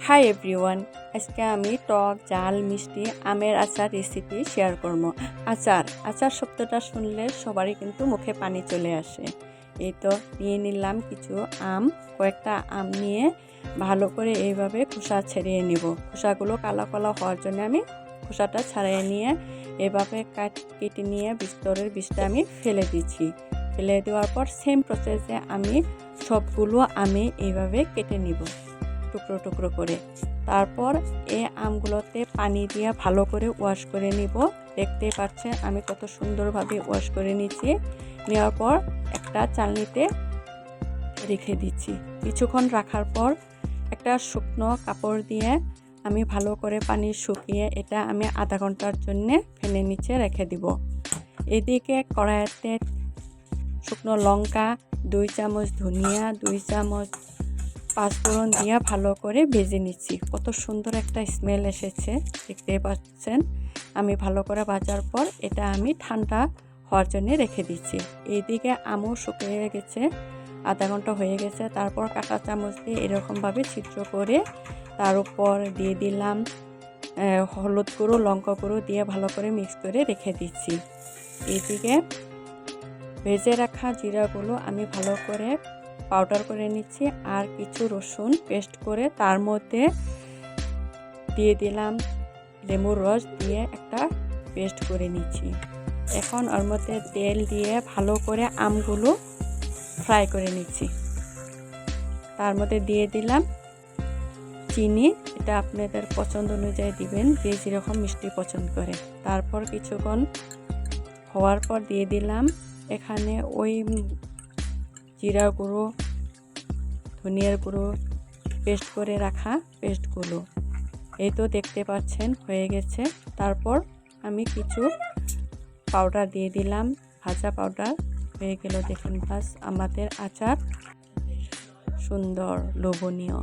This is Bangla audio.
হাই এভরিওয়ান, আজকে আমি টক ঝাল মিষ্টি আমের আচার রেসিপি শেয়ার করব। আচার শব্দটা শুনলে সবারই কিন্তু মুখে পানি চলে আসে। এই তো নিয়ে নিলাম কিছু আম, কয়েকটা আম নিয়ে ভালো করে এইভাবে খোসা ছাড়িয়ে নিব। খোসাগুলো কালো কালো হওয়ার জন্য আমি খোসাটা ছাড়িয়ে নিয়ে এভাবে কেটে নিয়ে ভিতরের বীজটা আমি ফেলে দিচ্ছি। ফেলে দেওয়ার পর সেম প্রসেসে আমি সবগুলো আমি এইভাবে কেটে নিব টুকরো টুকরো করে। তারপর এই আমগুলোতে পানি দিয়ে ভালো করে ওয়াশ করে নিব। দেখতেই পাচ্ছেন আমি কত সুন্দরভাবে ওয়াশ করে নিচ্ছি। নেওয়ার পর একটা চালনিতে রেখে দিচ্ছি। কিছুক্ষণ রাখার পর একটা শুকনো কাপড় দিয়ে আমি ভালো করে পানি শুকিয়ে এটা আমি আধা ঘন্টার জন্য ফ্যানের নিচে রেখে দিব। এদিকে কড়াইতে শুকনো লঙ্কা, 2 চামচ ধনিয়া, 2 চামচ পাঁচফোড়ন দিয়ে ভালো করে ভেজে নিচ্ছি। কত সুন্দর একটা স্মেল এসেছে, দেখতে পাচ্ছেন। আমি ভালো করে ভাজার পর এটা আমি ঠান্ডা হওয়ার জন্য রেখে দিচ্ছি। এইদিকে আমও শুকিয়ে গেছে, আধা ঘন্টা হয়ে গেছে। তারপর কাঁটা চামচ দিয়ে এরকমভাবে ছিদ্র করে তার উপর দিয়ে দিলাম হলুদ গুঁড়ো, লঙ্কা গুঁড়ো দিয়ে ভালো করে মিক্স করে রেখে দিচ্ছি। এইদিকে ভেজে রাখা জিরাগুলো আমি ভালো করে পাউডার করে নিচ্ছি। আর কিছু রসুন পেস্ট করে তার মধ্যে দিয়ে দিলাম লেবুর রস দিয়ে একটা পেস্ট করে নিচ্ছি। এখন ওর মধ্যে তেল দিয়ে ভালো করে আমগুলো ফ্রাই করে নিচ্ছি। তার মধ্যে দিয়ে দিলাম চিনি, এটা আপনাদের পছন্দ অনুযায়ী দিবেন, যে যেরকম মিষ্টি পছন্দ করে। তারপর কিছুক্ষণ হওয়ার পর দিয়ে দিলাম এখানে ওই জিরা গুঁড়ো, ধনিয়ার গুঁড়ো পেস্ট করে রাখা পেস্টগুলো। এই তো দেখতে পাচ্ছেন হয়ে গেছে। তারপর আমি কিছু পাউডার দিয়ে দিলাম, ভাজা পাউডার। হয়ে গেল, দেখুন বাস আমাদের আচার সুন্দর লোভনীয়।